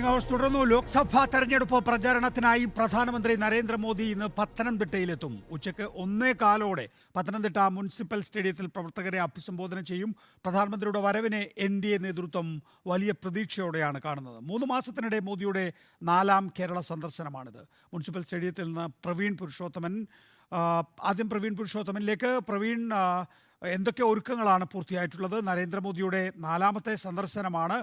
House തുടർന്നു. ലോക്സഭാ തെരഞ്ഞെടുപ്പ് പ്രചാരണത്തിനായി പ്രധാനമന്ത്രി നരേന്ദ്രമോദി ഇന്ന് പത്തനംതിട്ടയിലെത്തും. ഉച്ചയ്ക്ക് 1:15 പത്തനംതിട്ട മുനിസിപ്പൽ സ്റ്റേഡിയത്തിൽ പ്രവർത്തകരെ അഭിസംബോധന ചെയ്യും. പ്രധാനമന്ത്രിയുടെ വരവിനെ NDA നേതൃത്വം വലിയ പ്രതീക്ഷയോടെയാണ് കാണുന്നത്. 3 മാസത്തിനിടെ മോദിയുടെ 4ാം കേരള സന്ദർശനമാണിത്. മുനിസിപ്പൽ സ്റ്റേഡിയത്തിൽ നിന്ന് പ്രവീൺ പുരുഷോത്തമൻ. ആദ്യം പ്രവീൺ പുരുഷോത്തമനിലേക്ക്. പ്രവീൺ, എന്തൊക്കെ ഒരുക്കങ്ങളാണ് പൂർത്തിയായിട്ടുള്ളത്? നരേന്ദ്രമോദിയുടെ 4ാമത്തെ സന്ദർശനമാണ്.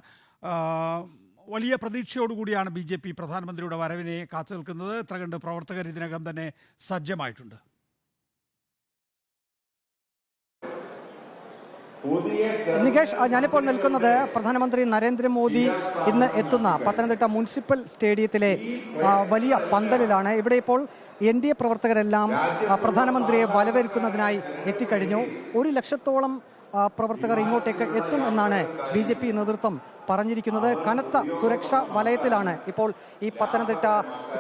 വലിയ പ്രതീക്ഷയോടുകൂടിയാണ് BJP പ്രധാനമന്ത്രിയുടെ വരവിനെ കാത്തു നിൽക്കുന്നത്. എത്ര കണ്ട് പ്രവർത്തകർ ഇതിനകം തന്നെ സജ്ജമായിട്ടുണ്ട്? നികേഷ്, ഞാനിപ്പോൾ നിൽക്കുന്നത് പ്രധാനമന്ത്രി നരേന്ദ്രമോദി ഇന്ന് എത്തുന്ന പത്തനംതിട്ട മുനിസിപ്പൽ സ്റ്റേഡിയത്തിലെ വലിയ പന്തലിലാണ്. ഇവിടെ ഇപ്പോൾ NDA പ്രവർത്തകരെല്ലാം പ്രധാനമന്ത്രിയെ വരവേൽക്കുന്നതിനായി എത്തിക്കഴിഞ്ഞു. 1 ലക്ഷത്തോളം പ്രവർത്തകർ ഇങ്ങോട്ടേക്ക് എത്തും എന്നാണ് BJP നേതൃത്വം പറഞ്ഞിരിക്കുന്നത്. കനത്ത സുരക്ഷാ വലയത്തിലാണ് ഇപ്പോൾ ഈ പത്തനംതിട്ട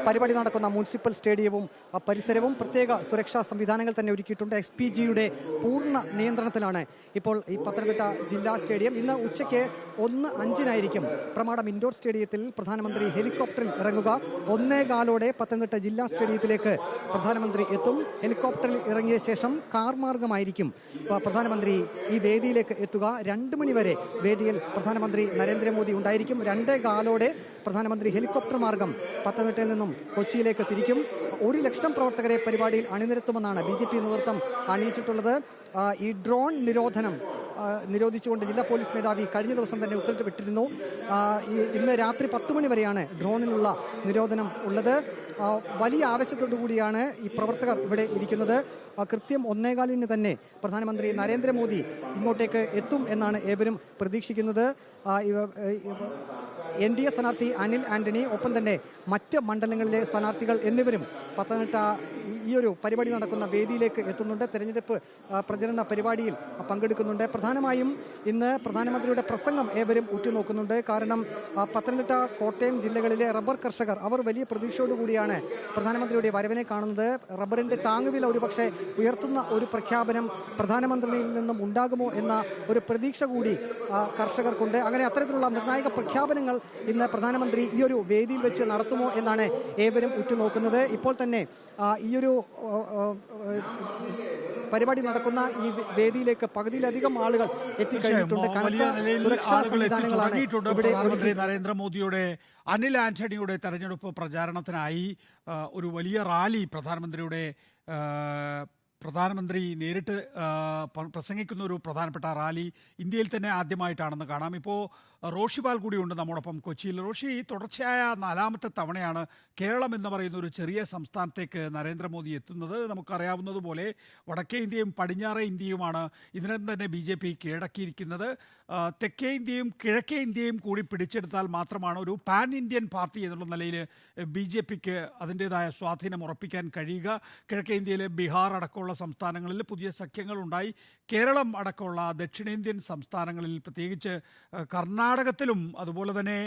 പരിപാടി നടക്കുന്ന മുനിസിപ്പൽ സ്റ്റേഡിയവും പരിസരവും. പ്രത്യേക സുരക്ഷാ സംവിധാനങ്ങൾ തന്നെ ഒരുക്കിയിട്ടുണ്ട്. XPGയുടെ പൂർണ്ണ നിയന്ത്രണത്തിലാണ് ഇപ്പോൾ ഈ പത്തനംതിട്ട ജില്ലാ സ്റ്റേഡിയം. ഇന്ന് ഉച്ചയ്ക്ക് 1:05 പ്രമാടം ഇൻഡോർ സ്റ്റേഡിയത്തിൽ പ്രധാനമന്ത്രി ഹെലികോപ്റ്ററിൽ ഇറങ്ങുക. 1:15 പത്തനംതിട്ട ജില്ലാ സ്റ്റേഡിയത്തിലേക്ക് പ്രധാനമന്ത്രി എത്തും. ഹെലികോപ്റ്ററിൽ ഇറങ്ങിയ ശേഷം കാർ മാർഗമായിരിക്കും പ്രധാനമന്ത്രി ഈ വേദിയിലേക്ക് എത്തുക. 2 മണി വരെ വേദിയിൽ പ്രധാനമന്ത്രി നരേന്ദ്രമോദി ഉണ്ടായിരിക്കും. 2:15 പ്രധാനമന്ത്രി ഹെലികോപ്റ്റർ മാർഗം പത്തനംതിട്ടയിൽ നിന്നും കൊച്ചിയിലേക്ക് തിരിക്കും. 1 ലക്ഷം പ്രവർത്തകരെ പരിപാടിയിൽ അണിനിരത്തുമെന്നാണ് BJP നേതൃത്വം അറിയിച്ചിട്ടുള്ളത്. ഈ ഡ്രോൺ നിരോധനം നിരോധിച്ചുകൊണ്ട് ജില്ലാ പോലീസ് മേധാവി കഴിഞ്ഞ ദിവസം തന്നെ ഉത്തരവിട്ടിരുന്നു. ഇന്ന് രാത്രി 10 മണി വരെയാണ് ഡ്രോണിനുള്ള നിരോധനം ഉള്ളത്. വലിയ ആവേശത്തോടു കൂടിയാണ് ഈ പ്രവർത്തകർ ഇവിടെ ഇരിക്കുന്നത്. കൃത്യം 1:15 തന്നെ പ്രധാനമന്ത്രി നരേന്ദ്രമോദി ഇങ്ങോട്ടേക്ക് എത്തും എന്നാണ് ഏവരും പ്രതീക്ഷിക്കുന്നത്. NDA സ്ഥാനാർത്ഥി അനിൽ ആന്റണി, ഒപ്പം തന്നെ മറ്റ് മണ്ഡലങ്ങളിലെ സ്ഥാനാർത്ഥികൾ എന്നിവരും പത്തനംതിട്ട ഈ ഒരു പരിപാടി നടക്കുന്ന വേദിയിലേക്ക് എത്തുന്നുണ്ട്. തെരഞ്ഞെടുപ്പ് പ്രചരണ പരിപാടിയിൽ പങ്കെടുക്കുന്നുണ്ട്. പ്രധാനമായും ഇന്ന് പ്രധാനമന്ത്രിയുടെ പ്രസംഗം ഏവരും ഉറ്റുനോക്കുന്നുണ്ട്. കാരണം പത്തനംതിട്ട, കോട്ടയം ജില്ലകളിലെ റബ്ബർ കർഷകർ അവർ വലിയ പ്രതീക്ഷയോടുകൂടിയാണ് പ്രധാനമന്ത്രിയുടെ വരവിനെ കാണുന്നത്. റബ്ബറിന്റെ താങ്ങുവില ഒരുപക്ഷെ ഉയർത്തുന്ന ഒരു പ്രഖ്യാപനം പ്രധാനമന്ത്രിയിൽ നിന്നും ഉണ്ടാകുമോ എന്ന ഒരു പ്രതീക്ഷ കൂടി കർഷകർക്കുണ്ട്. അങ്ങനെ അത്തരത്തിലുള്ള നിർണായക പ്രഖ്യാപനങ്ങൾ ഇന്ന് പ്രധാനമന്ത്രി ഈ ഒരു വേദിയിൽ വെച്ച് നടത്തുമോ എന്നാണ് ഏവരും ഉറ്റുനോക്കുന്നത്. ഇപ്പോൾ തന്നെ ഈയൊരു പരിപാടി നടക്കുന്ന ഈ വേദിയിലേക്ക് പകുതിയിലധികം ആളുകൾ എത്തിക്കഴിഞ്ഞിട്ടുണ്ട്. പ്രധാനമന്ത്രി നരേന്ദ്രമോദിയുടെ അനിൽ ആന്റണിയുടെ തെരഞ്ഞെടുപ്പ് പ്രചാരണത്തിനായി ഒരു വലിയ റാലി പ്രധാനമന്ത്രി നേരിട്ട് പ്രസംഗിക്കുന്ന ഒരു പ്രധാനപ്പെട്ട റാലി ഇന്ത്യയിൽ തന്നെ ആദ്യമായിട്ടാണെന്ന് കാണാം. ഇപ്പോൾ റോഷിപാൽ കൂടിയുണ്ട് നമ്മോടൊപ്പം കൊച്ചിയിൽ. റോഷി, തുടർച്ചയായ 4ാമത്തെ തവണയാണ് കേരളം എന്ന് പറയുന്ന ഒരു ചെറിയ സംസ്ഥാനത്തേക്ക് നരേന്ദ്രമോദി എത്തുന്നത്. നമുക്കറിയാവുന്നതുപോലെ വടക്കേ ഇന്ത്യയും പടിഞ്ഞാറേ ഇന്ത്യയുമാണ് ഇതിനകം തന്നെ BJP കീഴടക്കിയിരിക്കുന്നത്. തെക്കേ ഇന്ത്യയും കിഴക്കേ ഇന്ത്യയും കൂടി പിടിച്ചെടുത്താൽ മാത്രമാണ് ഒരു പാൻ ഇന്ത്യൻ പാർട്ടി എന്നുള്ള നിലയിൽ BJPക്ക് അതിൻ്റേതായ സ്വാധീനം ഉറപ്പിക്കാൻ കഴിയുക. കിഴക്കേ ഇന്ത്യയിലെ ബീഹാർ അടക്കമുള്ള സംസ്ഥാനങ്ങളിൽ പുതിയ സഖ്യങ്ങളുണ്ടായി. കേരളം അടക്കമുള്ള ദക്ഷിണേന്ത്യൻ സംസ്ഥാനങ്ങളിൽ, പ്രത്യേകിച്ച് കർണാടകത്തിലും അതുപോലെ തന്നെ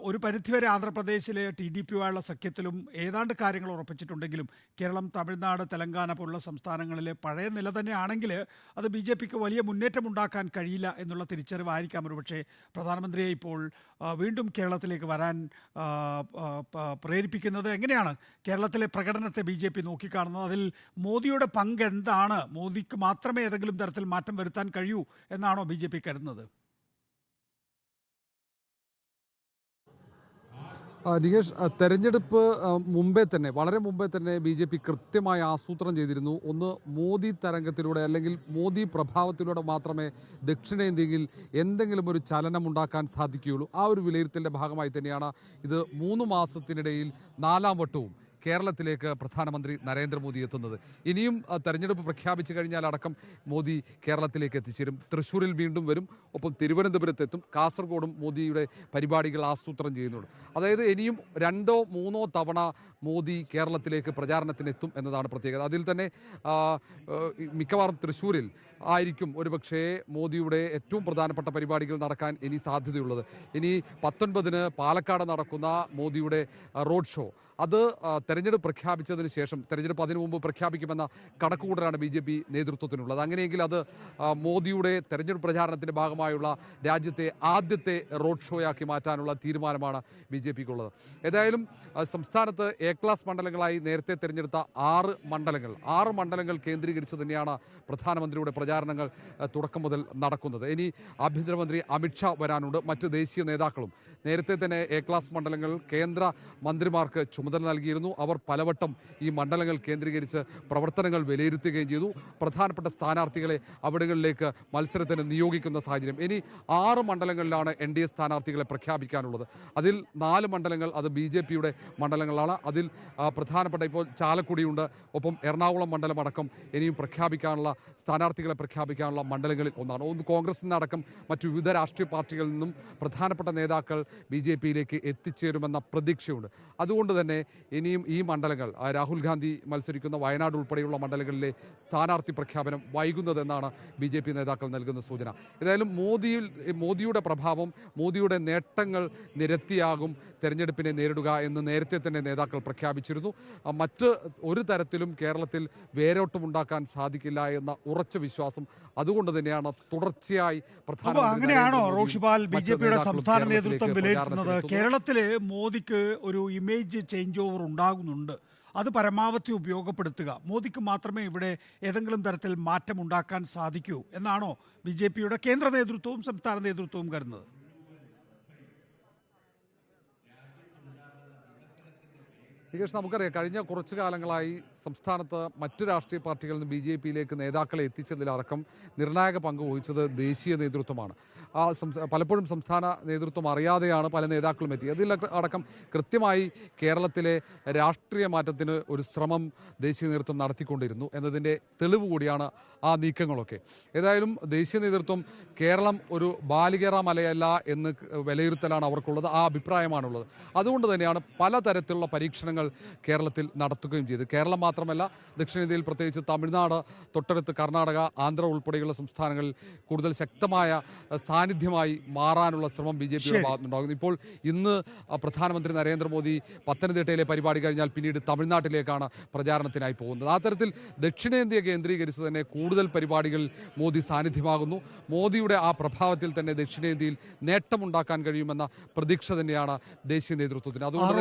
ഒരു പരിധിവരെ ആന്ധ്രാപ്രദേശിലെ TDPയുമായുള്ള സഖ്യത്തിലും ഏതാണ്ട് കാര്യങ്ങൾ ഉറപ്പിച്ചിട്ടുണ്ടെങ്കിലും കേരളം, തമിഴ്നാട്, തെലങ്കാന പോലുള്ള സംസ്ഥാനങ്ങളിൽ പഴയ നില തന്നെ ആണെങ്കിൽ അത് BJPക്ക് വലിയ മുന്നേറ്റം ഉണ്ടാക്കാൻ കഴിയില്ല എന്നുള്ള തിരിച്ചറിവായിരിക്കാം ഒരുപക്ഷെ പ്രധാനമന്ത്രിയെ ഇപ്പോൾ വീണ്ടും കേരളത്തിലേക്ക് വരാൻ പ്രേരിപ്പിക്കുന്നത്. എങ്ങനെയാണ് കേരളത്തിലെ പ്രകടനത്തെ BJP നോക്കിക്കാണുന്നത്? അതിൽ മോദിയുടെ പങ്ക് എന്താണ്? മോദിക്ക് മാത്രമേ ഏതെങ്കിലും തരത്തിൽ മാറ്റം വരുത്താൻ കഴിയൂ എന്നാണോ BJP കരുതുന്നത്? നികേഷ്, തെരഞ്ഞെടുപ്പ് വളരെ മുമ്പേ തന്നെ BJP കൃത്യമായി ആസൂത്രണം ചെയ്തിരുന്നു. ഒന്ന്, മോദി തരംഗത്തിലൂടെ അല്ലെങ്കിൽ മോദി പ്രഭാവത്തിലൂടെ മാത്രമേ ദക്ഷിണേന്ത്യയിൽ എന്തെങ്കിലും ഒരു ചലനം ഉണ്ടാക്കാൻ സാധിക്കുകയുള്ളൂ. ആ ഒരു വിലയിരുത്തലിൻ്റെ ഭാഗമായി തന്നെയാണ് ഇത് 3 മാസത്തിനിടയിൽ 4ാം വട്ടവും കേരളത്തിലേക്ക് പ്രധാനമന്ത്രി നരേന്ദ്രമോദി എത്തുന്നത്. ഇനിയും തെരഞ്ഞെടുപ്പ് പ്രഖ്യാപിച്ചു കഴിഞ്ഞാൽ അടക്കം മോദി കേരളത്തിലേക്ക് എത്തിച്ചേരും. തൃശ്ശൂരിൽ വീണ്ടും വരും, ഒപ്പം തിരുവനന്തപുരത്തെത്തും. കാസർഗോഡും മോദിയുടെ പരിപാടികൾ ആസൂത്രണം ചെയ്യുന്നുണ്ട്. അതായത് ഇനിയും 2ഓ 3ഓ തവണ മോദി കേരളത്തിലേക്ക് പ്രചാരണത്തിനെത്തും എന്നതാണ് പ്രത്യേകത. അതിൽ തന്നെ മിക്കവാറും തൃശ്ശൂരിൽ ആയിരിക്കും ഒരുപക്ഷേ മോദിയുടെ ഏറ്റവും പ്രധാനപ്പെട്ട പരിപാടികൾ നടക്കാൻ ഇനി സാധ്യതയുള്ളത്. ഇനി 19-ന് പാലക്കാട് നടക്കുന്ന മോദിയുടെ റോഡ് ഷോ, അത് തെരഞ്ഞെടുപ്പ് പ്രഖ്യാപിച്ചതിന് ശേഷം, തെരഞ്ഞെടുപ്പ് അതിനു മുമ്പ് പ്രഖ്യാപിക്കുമെന്ന കണക്കുകൂട്ടലാണ് BJP നേതൃത്വത്തിനുള്ളത്. അങ്ങനെയെങ്കിൽ അത് മോദിയുടെ തെരഞ്ഞെടുപ്പ് പ്രചാരണത്തിന്റെ ഭാഗമായുള്ള രാജ്യത്തെ ആദ്യത്തെ റോഡ് ഷോയാക്കി മാറ്റാനുള്ള തീരുമാനമാണ് BJPക്കുള്ളത്. ഏതായാലും സംസ്ഥാനത്ത് A ക്ലാസ് മണ്ഡലങ്ങളായി നേരത്തെ തെരഞ്ഞെടുത്ത 6 മണ്ഡലങ്ങൾ കേന്ദ്രീകരിച്ച് തന്നെയാണ് പ്രധാനമന്ത്രിയുടെ പ്രചാരണങ്ങൾ തുടക്കം മുതൽ നടക്കുന്നത്. ഇനി ആഭ്യന്തരമന്ത്രി അമിത്ഷാ വരാനുണ്ട്. മറ്റ് ദേശീയ നേതാക്കളും നേരത്തെ തന്നെ A ക്ലാസ് മണ്ഡലങ്ങൾ കേന്ദ്ര മന്ത്രിമാർക്ക് ചുമതല നൽകിയിരുന്നു. അവർ പലവട്ടം ഈ മണ്ഡലങ്ങൾ കേന്ദ്രീകരിച്ച് പ്രവർത്തനങ്ങൾ വിലയിരുത്തുകയും ചെയ്തു. പ്രധാനപ്പെട്ട സ്ഥാനാർത്ഥികളെ അവിടങ്ങളിലേക്ക് മത്സരത്തിന് നിയോഗിക്കുന്ന സാഹചര്യം. ഇനി 6 മണ്ഡലങ്ങളിലാണ് NDA സ്ഥാനാർത്ഥികളെ പ്രഖ്യാപിക്കാനുള്ളത്. അതിൽ 4 മണ്ഡലങ്ങൾ അത് BJPയുടെ മണ്ഡലങ്ങളാണ്. അതിൽ പ്രധാനപ്പെട്ട ഇപ്പോൾ ചാലക്കുടിയുണ്ട്. ഒപ്പം എറണാകുളം മണ്ഡലം അടക്കം ഇനിയും സ്ഥാനാർത്ഥികളെ പ്രഖ്യാപിക്കാനുള്ള മണ്ഡലങ്ങളിൽ ഒന്നാണ്. ഒന്ന് കോൺഗ്രസിൽ നിന്നടക്കം മറ്റു വിവിധ രാഷ്ട്രീയ പാർട്ടികളിൽ നിന്നും പ്രധാനപ്പെട്ട നേതാക്കൾ BJPയിലേക്ക് എത്തിച്ചേരുമെന്ന പ്രതീക്ഷയുണ്ട്. അതുകൊണ്ട് തന്നെ ഇനിയും ഈ മണ്ഡലങ്ങൾ, രാഹുൽ ഗാന്ധി മത്സരിക്കുന്ന വയനാട് ഉൾപ്പെടെയുള്ള മണ്ഡലങ്ങളിലെ സ്ഥാനാർത്ഥി പ്രഖ്യാപനം വൈകുന്നതെന്നാണ് BJP നേതാക്കൾ നൽകുന്ന സൂചന. ഏതായാലും മോദിയുടെ പ്രഭാവം, മോദിയുടെ നേട്ടങ്ങൾ നിരത്തിയാകും തെരഞ്ഞെടുപ്പിനെ നേരിടുക എന്ന് നേരത്തെ തന്നെ നേതാക്കൾ പ്രഖ്യാപിച്ചിരുന്നു. മറ്റ് ഒരു തരത്തിലും കേരളത്തിൽ വേരോട്ടമുണ്ടാക്കാൻ സാധിക്കില്ല എന്ന ഉറച്ച വിശ്വാസം അതുകൊണ്ട് തന്നെയാണ് തുടർച്ചയായി അങ്ങനെയാണോ റോഷിപാൽ BJPയുടെ സംസ്ഥാന നേതൃത്വം വിലയിരുത്തുന്നത്? കേരളത്തില് മോദിക്ക് ഒരു ഇമേജ് ചേഞ്ച് ഓവർ ഉണ്ടാകുന്നുണ്ട്, അത് പരമാവധി ഉപയോഗപ്പെടുത്തുക, മോദിക്ക് മാത്രമേ ഇവിടെ ഏതെങ്കിലും തരത്തിൽ മാറ്റം ഉണ്ടാക്കാൻ സാധിക്കൂ എന്നാണോ BJPയുടെ കേന്ദ്ര നേതൃത്വവും സംസ്ഥാന നേതൃത്വവും കരുതുന്നത്? നികേഷ്, നമുക്കറിയാം കഴിഞ്ഞ കുറച്ചു കാലങ്ങളായി സംസ്ഥാനത്ത് മറ്റു രാഷ്ട്രീയ പാർട്ടികളിൽ നിന്ന് BJPയിലേക്ക് നേതാക്കളെ എത്തിച്ചതിലടക്കം നിർണായക പങ്ക് വഹിച്ചത് ദേശീയ നേതൃത്വമാണ്. പലപ്പോഴും സംസ്ഥാന നേതൃത്വം അറിയാതെയാണ് പല നേതാക്കളും എത്തിയത്. അതിൽ അടക്കം കൃത്യമായി കേരളത്തിലെ രാഷ്ട്രീയ മാറ്റത്തിന് ഒരു ശ്രമം ദേശീയ നേതൃത്വം നടത്തിക്കൊണ്ടിരുന്നു എന്നതിൻ്റെ തെളിവ് കൂടിയാണ് ആ നീക്കങ്ങളൊക്കെ. ഏതായാലും ദേശീയ നേതൃത്വം കേരളം ഒരു ബാലികേറ മലയല്ല എന്ന് വിലയിരുത്തലാണ് അവർക്കുള്ളത്, ആ അഭിപ്രായമാണുള്ളത്. അതുകൊണ്ട് തന്നെയാണ് പലതരത്തിലുള്ള പരീക്ഷണങ്ങൾ കേരളത്തിൽ നടത്തുകയും ചെയ്തു. കേരളം മാത്രമല്ല, ദക്ഷിണേന്ത്യയിൽ പ്രത്യേകിച്ച് തമിഴ്നാട്, തൊട്ടടുത്ത് കർണാടക, ആന്ധ്ര ഉൾപ്പെടെയുള്ള സംസ്ഥാനങ്ങളിൽ കൂടുതൽ ശക്തമായ സാന്നിധ്യമായി മാറാനുള്ള ശ്രമം BJPയുടെ ഭാഗത്തുനിന്നുണ്ടാകുന്നു. ഇപ്പോൾ ഇന്ന് പ്രധാനമന്ത്രി നരേന്ദ്രമോദി പത്തനംതിട്ടയിലെ പരിപാടി കഴിഞ്ഞാൽ പിന്നീട് തമിഴ്നാട്ടിലേക്കാണ് പ്രചാരണത്തിനായി പോകുന്നത്. ആ തരത്തിൽ ദക്ഷിണേന്ത്യ കേന്ദ്രീകരിച്ച് തന്നെ കൂടുതൽ പരിപാടികളിൽ മോദി സാന്നിധ്യമാകുന്നു. മോദിയുടെ ആ പ്രഭാവത്തിൽ തന്നെ ദക്ഷിണേന്ത്യയിൽ നേട്ടമുണ്ടാക്കാൻ കഴിയുമെന്ന പ്രതീക്ഷ തന്നെയാണ് ദേശീയ നേതൃത്വത്തിന്. അതുകൊണ്ട്